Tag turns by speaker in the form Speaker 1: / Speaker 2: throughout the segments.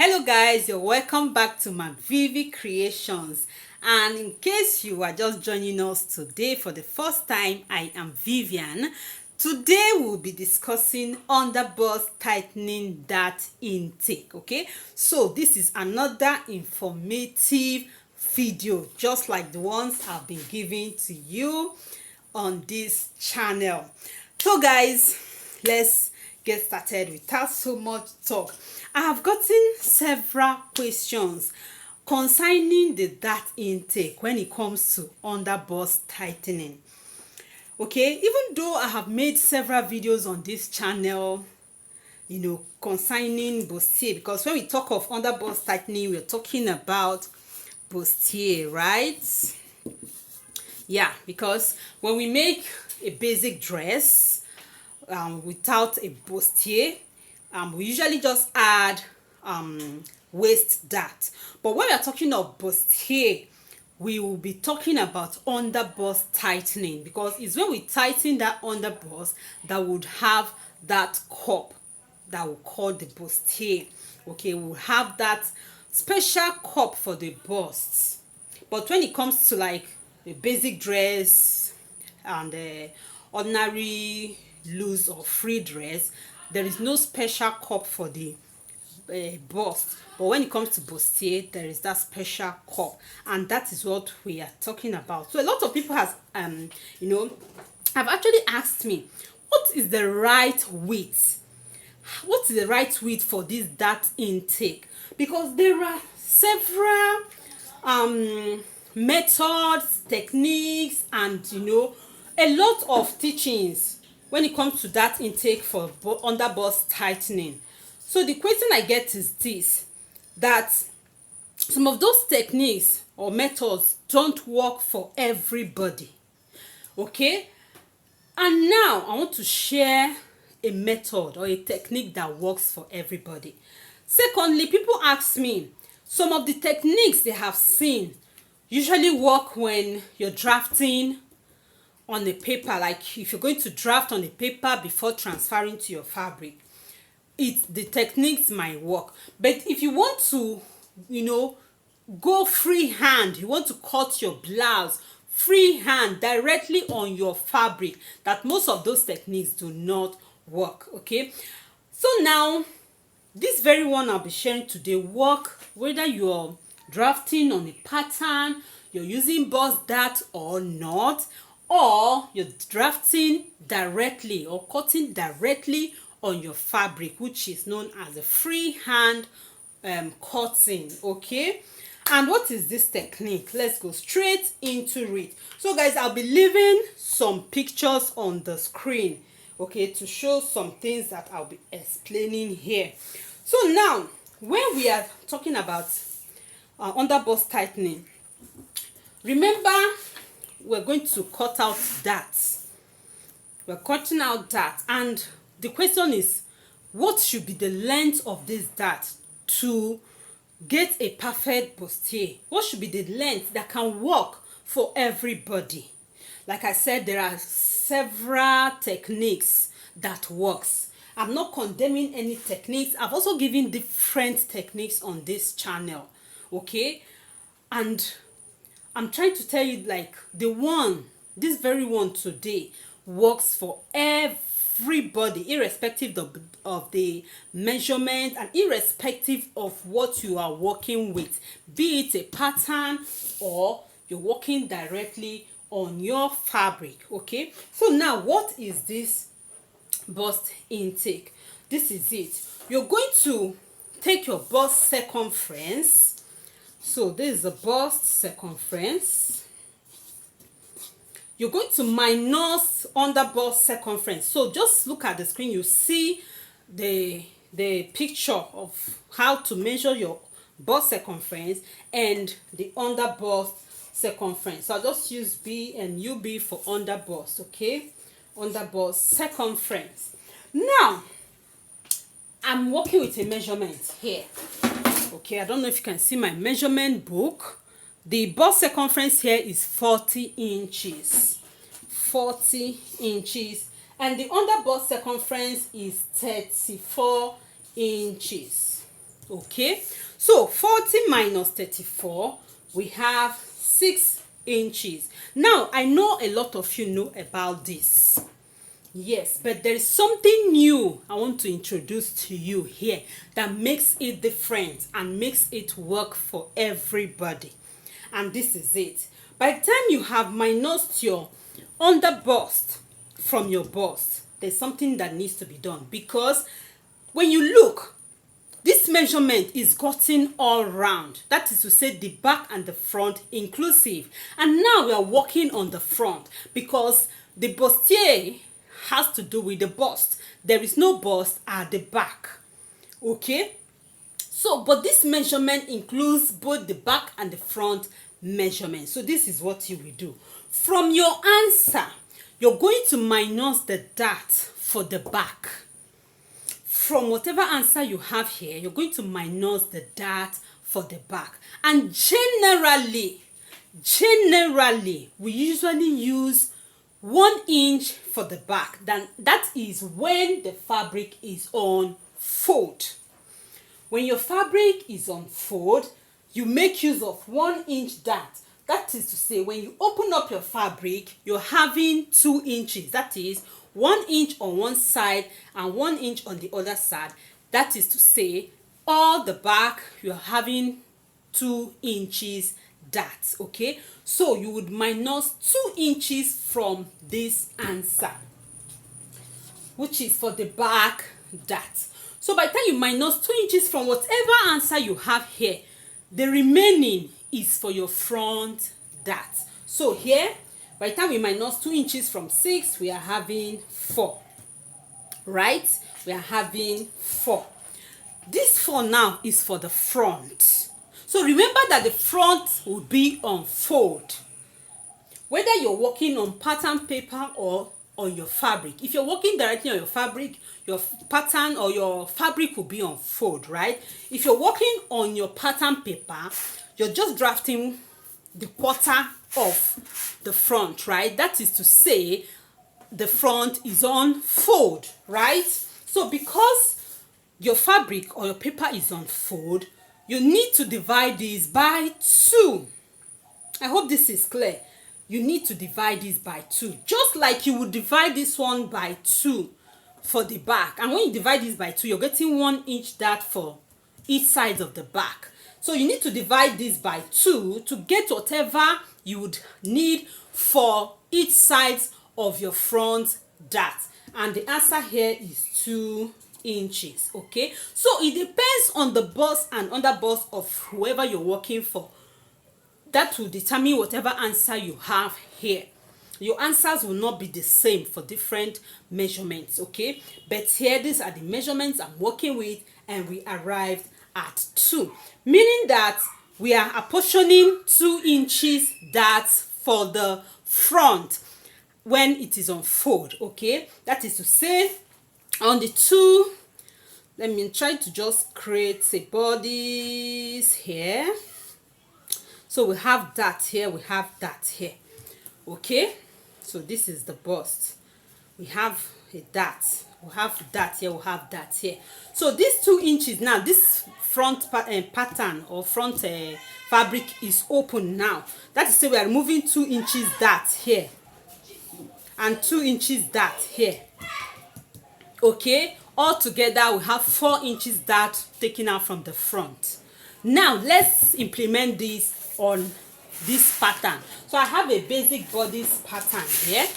Speaker 1: Hello guys, you're welcome back to my Vivi Creations. And in case you are just joining us today for the first time, I am Vivian. Today we'll be discussing underbust tightening dart intake. Okay, so this is another informative video just like the ones I've been giving to you on this channel. So guys, let's get started without so much talk. I have gotten several questions concerning the dart intake when it comes to underbust tightening. Okay, even though I have made several videos on this channel, concerning Bustier, because when we talk of underbust tightening, we're talking about Bustier, right? Yeah, because when we make a basic dress without a bustier, we usually just add waist dart. But when we are talking of bustier, we will be talking about underbust tightening, because it's when we tighten that underbust that would have that cup that we call the bustier. Okay, we'll have that special cup for the busts. But when it comes to like a basic dress and ordinary loose or free dress, there is no special cup for the bust. But when it comes to bustier, there is that special cup, and that is what we are talking about. So a lot of people have have actually asked me, what is the right width? What is the right width for this dart intake? Because there are several methods, techniques, and a lot of teachings when it comes to dart intake for underbust tightening. So the question I get is this, that some of those techniques or methods don't work for everybody. Okay, and now I want to share a method or a technique that works for everybody. Secondly, people ask me, some of the techniques they have seen usually work when you're drafting on a paper, like if you're going to draft on a paper before transferring to your fabric. The techniques might work, but if you want to go freehand, you want to cut your blouse freehand directly on your fabric, that most of those techniques do not work. Okay, so now this very one I'll be sharing today work whether you're drafting on a pattern, you're using bust dart or not, or you're drafting directly or cutting directly on your fabric, which is known as a freehand cutting. Okay, and what is this technique? Let's go straight into it. So guys, I'll be leaving some pictures on the screen, okay, to show some things that I'll be explaining here. So now, when we are talking about underbust tightening, remember we're going to cut out darts. We're cutting out darts, and the question is, what should be the length of this dart to get a perfect bustier? What should be the length that can work for everybody? Like I said, there are several techniques that works. I'm not condemning any techniques. I've also given different techniques on this channel. Okay, and I'm trying to tell you, like, this very one today works for everybody, irrespective of the measurement and irrespective of what you are working with, be it a pattern or you're working directly on your fabric. Okay, so now what is this bust intake? This is it. You're going to take your bust circumference. So this is the bust circumference. You're going to minus underbust circumference. So just look at the screen, you see the picture of how to measure your bust circumference and the underbust circumference. So I'll just use B and UB for underbust. Okay, underbust circumference. Now I'm working with a measurement here. Okay, I don't know if you can see my measurement book. The bust circumference here is 40 inches. 40 inches. And the underbust circumference is 34 inches. Okay, so 40 minus 34, we have 6 inches. Now I know a lot of you know about this. Yes, but there is something new I want to introduce to you here that makes it different and makes it work for everybody. And this is it. By the time you have minus your underbust from your bust, there's something that needs to be done, because when you look, this measurement is gotten all round. That is to say, the back and the front inclusive. And now we are working on the front, because the bustier has to do with the bust. There is no bust at the back. Okay? So, but this measurement includes both the back and the front measurement. So this is what you will do. From your answer, you're going to minus the dart for the back. From whatever answer you have here, you're going to minus the dart for the back. And generally, we usually use 1 inch for the back. Then that is when the fabric is on fold. When your fabric is on fold, you make use of 1 inch dart. That is to say, when you open up your fabric, you're having 2 inches. That is 1 inch on one side and 1 inch on the other side. That is to say, all the back, you're having 2 inches dart. Okay, so you would minus 2 inches from this answer, which is for the back dart. So by the time you minus 2 inches from whatever answer you have here, the remaining is for your front dart. So here, by the time we minus 2 inches from 6, we are having 4. Right? We are having 4. This 4 now is for the front. So remember that the front will be on fold. Whether you're working on pattern paper or on your fabric. If you're working directly on your fabric, your pattern or your fabric will be on fold, right? If you're working on your pattern paper, you're just drafting the quarter of the front, right? That is to say, the front is on fold, right? So because your fabric or your paper is on fold, you need to divide this by 2. I hope this is clear. You need to divide this by 2, just like you would divide this one by 2 for the back. And when you divide this by 2, you're getting 1 inch dart for each side of the back. So you need to divide this by 2 to get whatever you would need for each side of your front dart. And the answer here is 2 inches. Okay, so it depends on the bust and underbust of whoever you're working for. That will determine whatever answer you have here. Your answers will not be the same for different measurements, okay? But here, these are the measurements I'm working with, and we arrived at 2. Meaning that we are apportioning 2 inches darts for the front when it is on fold, okay? That is to say, on the 2, let me try to just create a bodies here. So we have that here, we have that here. Okay, so this is the bust. We have a dart, we have that here, we have that here. So these 2 inches now, this front pattern or front fabric is open now. That is to say, we are removing 2 inches dart here and 2 inches dart here. Okay, all together we have 4 inches dart taken out from the front. Now let's implement this on this pattern. So I have a basic bodice pattern here.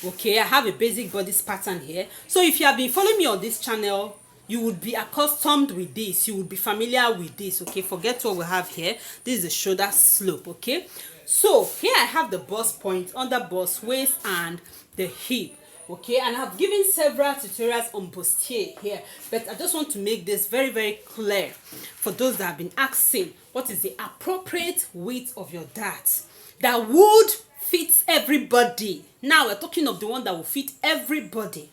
Speaker 1: Okay, I have a basic bodice pattern here. So if you have been following me on this channel, you would be accustomed with this, you would be familiar with this. Okay, forget what we have here. This is the shoulder slope. Okay, so here I have the bust point, under bust, waist, and the hip. Okay, and I've given several tutorials on bustier here, but I just want to make this very, very clear for those that have been asking what is the appropriate width of your dart that would fit everybody. Now we're talking of the one that will fit everybody,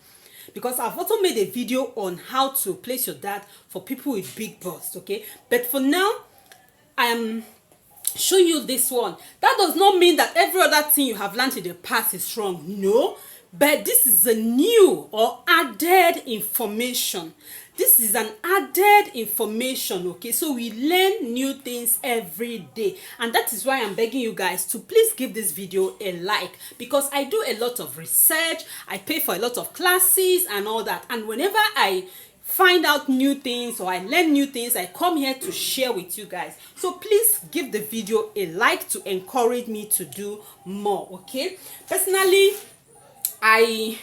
Speaker 1: because I've also made a video on how to place your dart for people with big bust. Okay, but for now I am showing you this one. That does not mean that every other thing you have learned in the past is wrong. No. But this is a new or added information This is an added information, okay? So we learn new things every day, and that is why I'm begging you guys to please give this video a like, because I do a lot of research, I pay for a lot of classes and all that, and whenever I find out new things or I learn new things, I come here to share with you guys. So please give the video a like to encourage me to do more, okay? Personally, I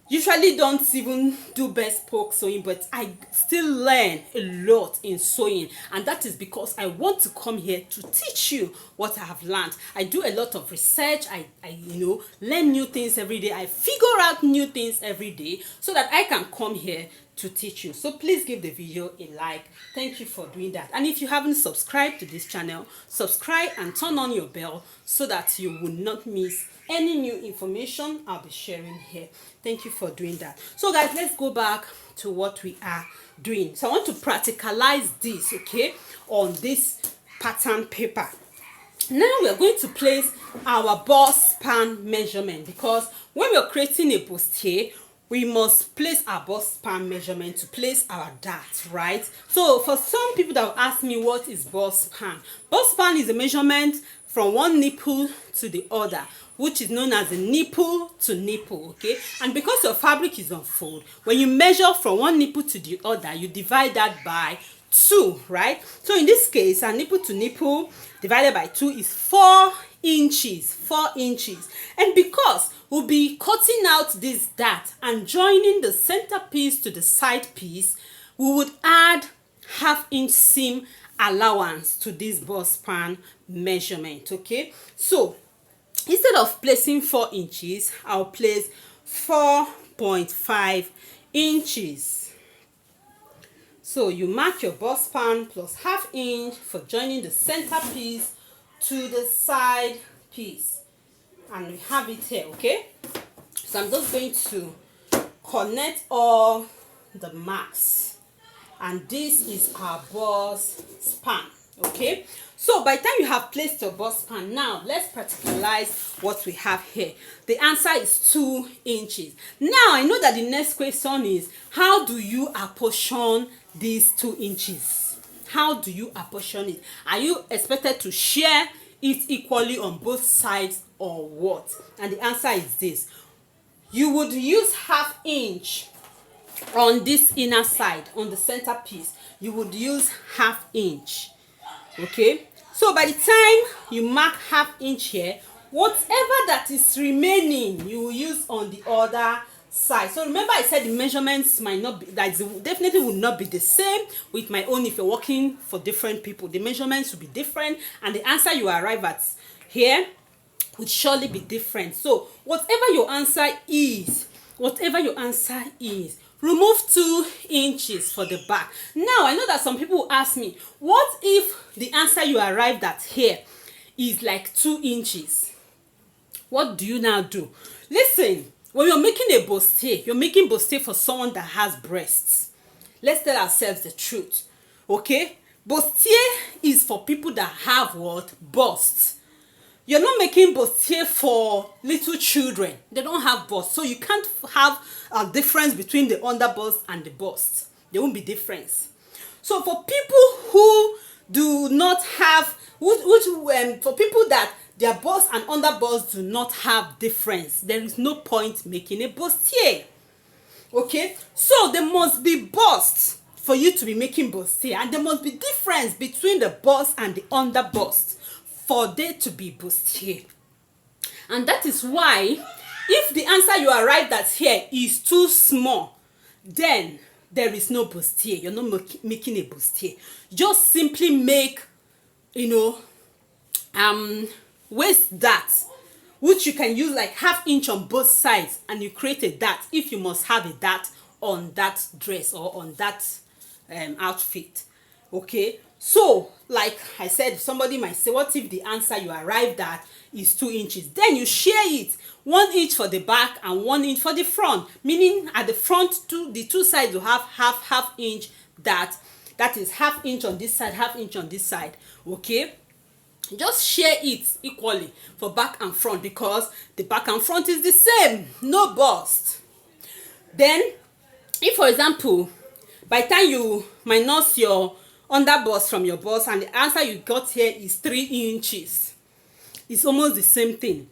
Speaker 1: usually don't even do bespoke sewing, but I still learn a lot in sewing, and that is because I want to come here to teach you what I have learned. I do a lot of research. I learn new things every day. I figure out new things every day so that I can come here to teach you. So please give the video a like. Thank you for doing that. And if you haven't subscribed to this channel, subscribe and turn on your bell so that you will not miss any new information I'll be sharing here. Thank you for doing that. So guys, let's go back to what we are doing. So I want to practicalize this, okay, on this pattern paper. Now we are going to place our bust span measurement, because when we are creating a bustier, we must place our bust span measurement to place our dart, right? So for some people that will ask me, what is bust span? Bust span is a measurement from one nipple to the other, which is known as a nipple to nipple, okay? And because your fabric is unfold, when you measure from one nipple to the other, you divide that by 2, right? So in this case, a nipple to nipple divided by 2 is 4 inches, 4 inches. And because we'll be cutting out this dart and joining the center piece to the side piece, we would add 1/2 inch seam allowance to this bust span measurement, okay? So instead of placing 4 inches, I'll place 4.5 inches. So you mark your bust span plus 1/2 inch for joining the center piece to the side piece. And we have it here, okay? So I'm just going to connect all the marks. And this is our bust span, okay? So by the time you have placed your bust span, now let's practicalize what we have here. The answer is 2 inches. Now I know that the next question is, how do you apportion these 2 inches? How do you apportion it? Are you expected to share it equally on both sides or what? And the answer is this. You would use 1/2 inch on this inner side, on the center piece. You would use 1/2 inch, okay? So by the time you mark 1/2 inch here, whatever that is remaining, you will use on the other side. So remember, I said the measurements might not be, that definitely will not be the same with my own. If you're working for different people, the measurements will be different, and the answer you arrive at here would surely be different. So whatever your answer is, remove 2 inches for the back. Now I know that some people will ask me, what if the answer you arrived at here is like 2 inches? What do you now do? Listen, when you're making a bustier, you're making bustier for someone that has breasts. Let's tell ourselves the truth, okay? Bustier is for people that have what? Busts. You're not making bustier for little children. They don't have busts. So you can't have a difference between the underbust and the bust. There won't be difference. So for people who do not have, for people that their bust and underbust do not have difference, there is no point making a bustier. Okay? So there must be bust for you to be making bustier, and there must be difference between the bust and the underbust for there to be bustier. And that is why, if the answer you arrived at here is too small, then there is no bustier. You're not making a bustier. Just simply make, waist dart, which you can use like 1/2 inch on both sides, and you create a dart if you must have a dart on that dress or on that outfit, okay? So like I said, somebody might say, what if the answer you arrived at is 2 inches? Then you share it, 1 inch for the back and 1 inch for the front, meaning at the front, the two sides you have half inch dart. That is 1/2 inch on this side, 1/2 inch on this side, okay? Just share it equally for back and front, because the back and front is the same, no bust. Then if, for example, By the time you minus your underbust from your bust, and the answer you got here is 3 inches. It's almost the same thing.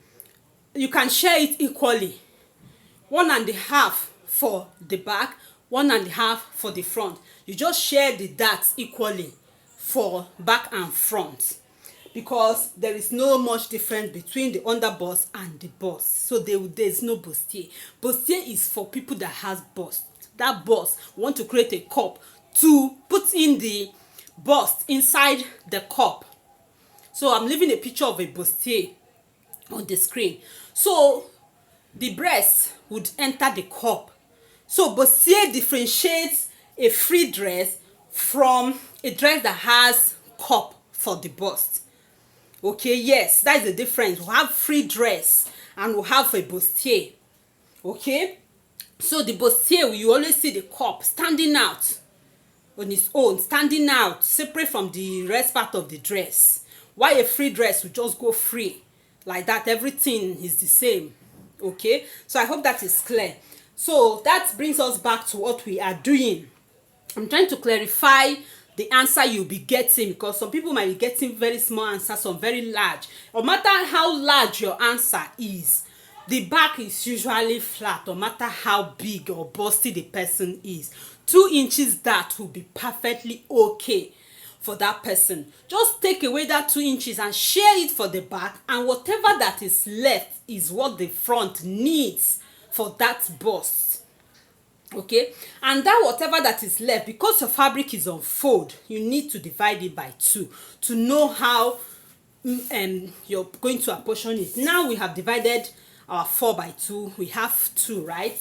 Speaker 1: You can share it equally, 1.5 for the back, 1.5 for the front. You just share the darts equally for back and front, because there is no much difference between the underbust and the bust. So there's no bustier. Bustier is for people that has bust. That bust want to create a cup to put in the bust inside the cup. So I'm leaving a picture of a bustier on the screen. So the breast would enter the cup. So bustier differentiates a free dress from a dress that has cup for the bust. Okay, yes, that's the difference. We have free dress and we have a bustier. Okay, so the bustier, you always see the cup standing out on its own, standing out separate from the rest part of the dress. Why a free dress will just go free like that, everything is the same. Okay, so I hope that is clear. So that brings us back to what we are doing. I'm trying to clarify the answer you'll be getting, because some people might be getting very small answers, some very large. No matter how large your answer is, the back is usually flat, no matter how big or busty the person is. 2 inches that will be perfectly okay for that person. Just take away that 2 inches and share it for the back, and whatever that is left is what the front needs for that bust. Okay, and that whatever that is left, because your fabric is on fold, you need to divide it by 2 to know how you're going to apportion it. Now we have divided our 4 by 2, we have 2, right?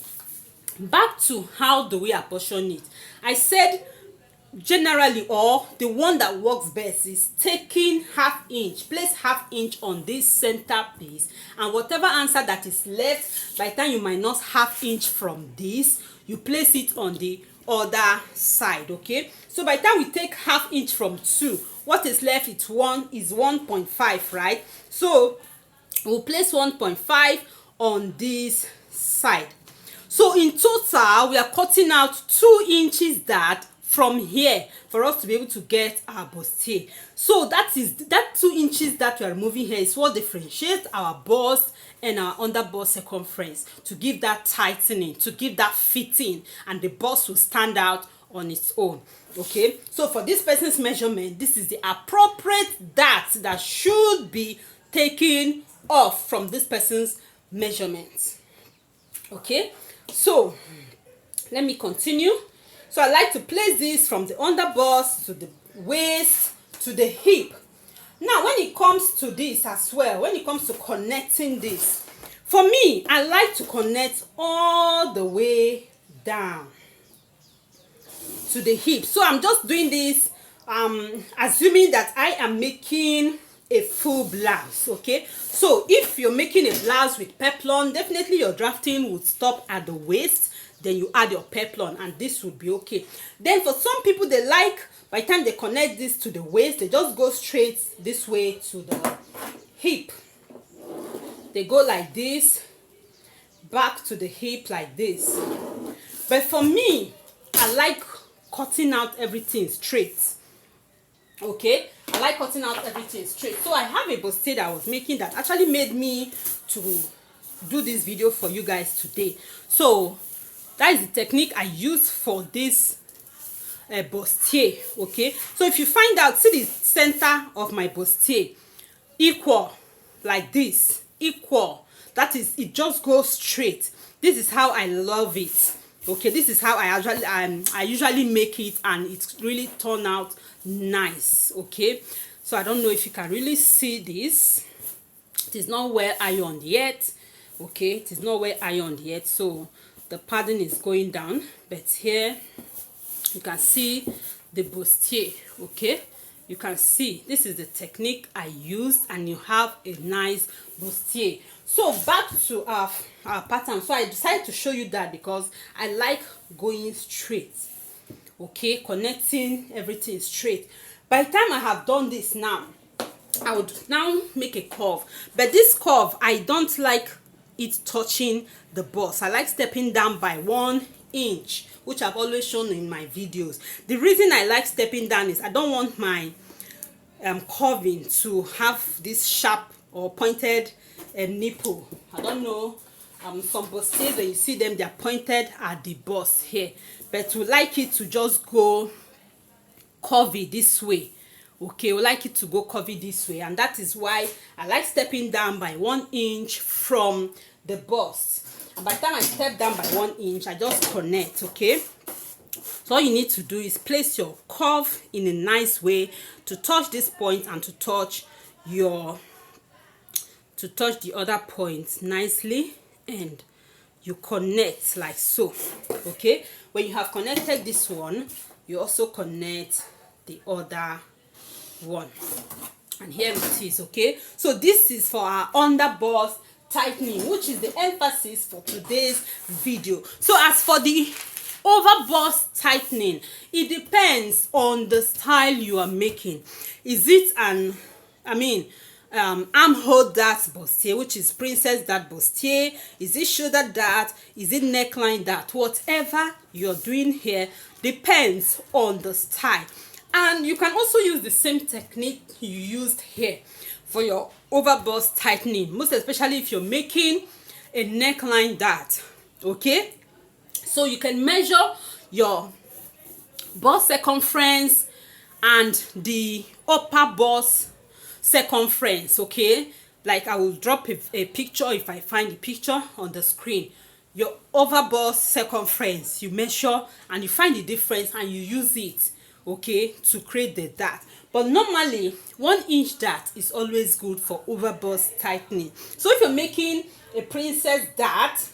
Speaker 1: Back to how do we apportion it. I said generally, or the one that works best, is taking 1/2 inch, place 1/2 inch on this center piece, and whatever answer that is left, by the time you minus 1/2 inch from this, you place it on the other side. Okay, so by the time we take 1/2 inch from 2, what is left is 1.5, right? So we'll place 1.5 on this side. So in total, we are cutting out 2 inches that from here for us to be able to get our bustier. So that 2 inches that we are removing here is what differentiates our bust and our underbust circumference, to give that tightening, to give that fitting, and the bust will stand out on its own. Okay, so for this person's measurement, this is the appropriate dart that should be taken off from this person's measurement. Okay, so let me continue. So I like to place this from the underbust to the waist to the hip. Now when it comes to this as well, when it comes to connecting this, for me, I like to connect all the way down to the hip. So I'm just doing this assuming that I am making a full blouse. Okay, so if you're making a blouse with peplon, definitely your drafting would stop at the waist, then you add your peplon, and this would be okay. Then for some people, they like, by the time they connect this to the waist, they just go straight this way to the hip. They go like this, back to the hip like this. But for me, I like cutting out everything straight. Okay, I like cutting out everything straight. So I have a bustier that I was making that actually made me to do this video for you guys today. So that is the technique I use for this bustier. Okay, so if you find out, see the center of my bustier equal like this, equal, that is, it just goes straight. This is how I love it. Okay, this is how I usually make it, and it's really turned out nice. Okay, so I don't know if you can really see this. It is not well ironed yet. Okay, it is not well ironed yet, so the padding is going down, but here you can see the bustier. Okay, you can see this is the technique I used, and you have a nice bustier. So back to our pattern. So I decided to show you that because I like going straight. Okay, connecting everything straight. By the time I have done this now, I would now make a curve, but this curve, I don't like it touching the bust. I like stepping down by 1 inch, which I've always shown in my videos. The reason I like stepping down is I don't want my curving to have this sharp or pointed nipple. I don't know, some bustiers, when you see them, they're pointed at the bust here, but we like it to just go curvy this way. Okay, we like it to go curvy this way, and that is why I like stepping down by 1 inch from the bust. And by the time I step down by 1 inch, I just connect. Okay, so all you need to do is place your curve in a nice way to touch this point and to touch the other point nicely, and you connect like so. Okay, when you have connected this one, you also connect the other one, and here it is. Okay, so this is for our underbust tightening, which is the emphasis for today's video. So as for the overbust tightening, it depends on the style you are making. Is it an armhole dart bustier, which is princess dart bustier? Is it shoulder dart? Is it neckline dart? Whatever you're doing here depends on the style. And you can also use the same technique you used here for your overbust tightening, most especially if you're making a neckline dart. Okay, so you can measure your bust circumference and the upper bust circumference. Okay, like I will drop a picture if I find the picture on the screen. Your overbust circumference, you measure and you find the difference and you use it, okay, to create the dart. But normally 1 inch dart is always good for overbust tightening. So if you're making a princess dart,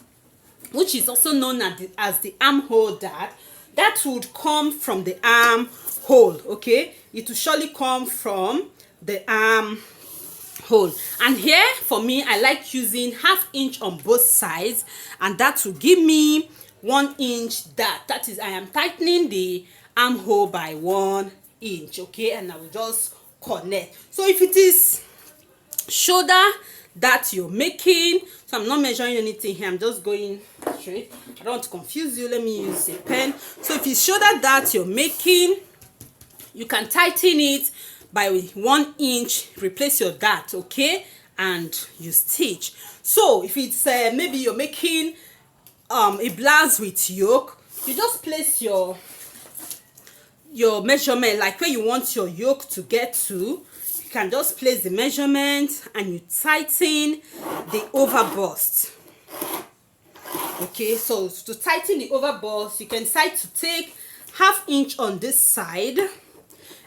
Speaker 1: which is also known as the armhole dart, that would come from the armhole. Okay, it will surely come from the armhole. And here for me, I like using 1/2 inch on both sides, and that will give me 1 inch dart. That is, I am tightening the armhole by 1 inch. Okay, and I will just connect. So if it is shoulder that you're making, so I'm not measuring anything here, I'm just going straight. I don't want to confuse you. Let me use a pen. So if it's shoulder that you're making, you can tighten it by 1 inch, replace your dart, okay, and you stitch. So if it's maybe you're making a blouse with yoke, you just place your measurement, like where you want your yoke to get to. You can just place the measurement and you tighten the overbust. Okay, so to tighten the overbust, you can decide to take 1/2 inch on this side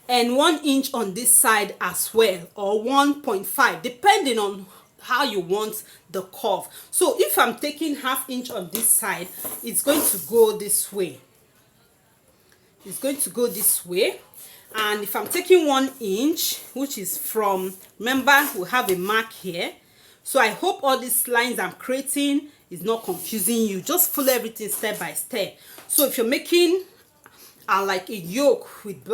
Speaker 1: and 1 inch on this side as well, or 1.5, depending on how you want the curve. So if I'm taking 1/2 inch on this side, it's going to go this way. It's going to go this way. And if I'm taking 1 inch, which is from, remember we have a mark here, so I hope all these lines I'm creating is not confusing you. Just follow everything step by step. So if you're making like a yoke with the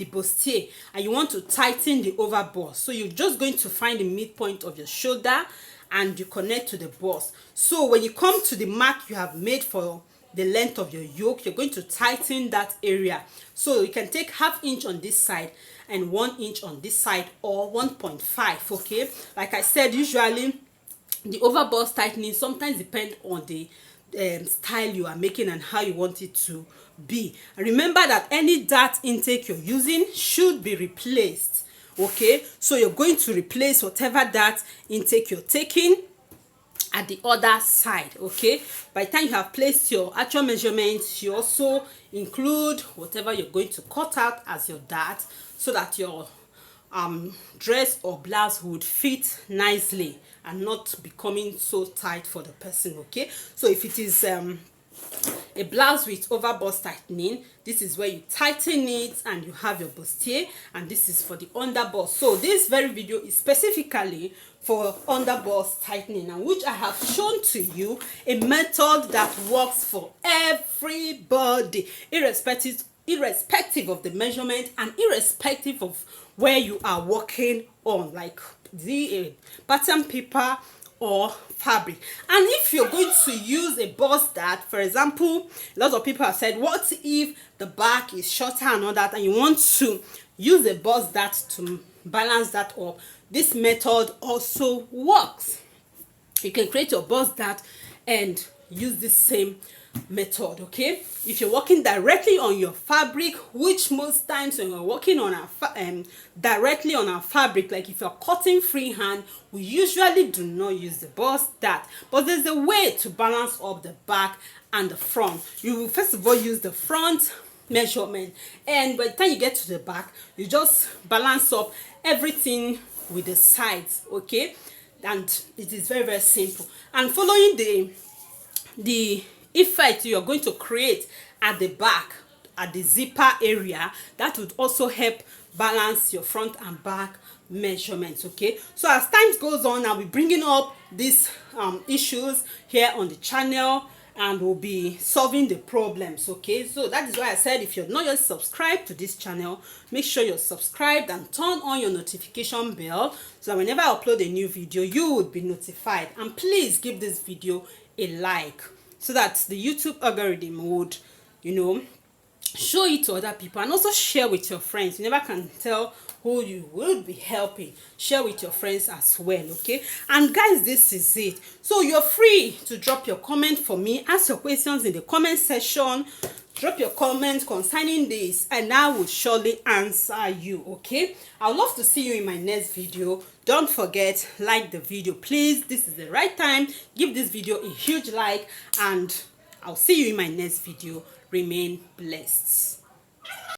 Speaker 1: bustier, and you want to tighten the overbust, so you're just going to find the midpoint of your shoulder and you connect to the bust. So when you come to the mark you have made for the length of your yoke, you're going to tighten that area. So you can take 1/2 inch on this side and 1 inch on this side, or 1.5. okay, like I said, usually the overbust tightening sometimes depend on the style you are making and how you want it to be. And remember that any dart intake you're using should be replaced. Okay, so you're going to replace whatever dart intake you're taking at the other side. Okay, by the time you have placed your actual measurements, you also include whatever you're going to cut out as your dart, so that your dress or blouse would fit nicely and not becoming so tight for the person. Okay, so if it is a blouse with overbust tightening, this is where you tighten it and you have your bustier, and this is for the underbust. So this very video is specifically for underbust tightening, and which I have shown to you a method that works for everybody, irrespective of the measurement and irrespective of where you are working on, like the pattern paper or fabric. And if you're going to use a bust dart, for example, a lot of people have said, what if the back is shorter and all that, and you want to use a bust dart to balance that up? This method also works. You can create your bust dart and use the same method. Okay, if you're working directly on your fabric, which most times when we're working on our directly on our fabric, like if you're cutting freehand, we usually do not use the bust dart, but there's a way to balance up the back and the front. You will first of all use the front measurement, and by the time you get to the back, you just balance up everything with the sides. Okay, and it is very, very simple. And following the effect you're going to create at the back, at the zipper area, that would also help balance your front and back measurements. Okay, so as time goes on, I'll be bringing up these issues here on the channel, and we'll be solving the problems. Okay, so that is why I said, if you're not yet subscribed to this channel, make sure you're subscribed and turn on your notification bell, so that whenever I upload a new video, you would be notified. And please give this video a like, so that the YouTube algorithm would, you know, show it to other people. And also share with your friends. You never can tell who you will be helping. Share with your friends as well. Okay, and guys, this is it. So you're free to drop your comment for me, ask your questions in the comment section, drop your comments concerning this, and I will surely answer you. Okay, I would love to see you in my next video. Don't forget, like the video, please. This is the right time. Give this video a huge like, and I'll see you in my next video. Remain blessed.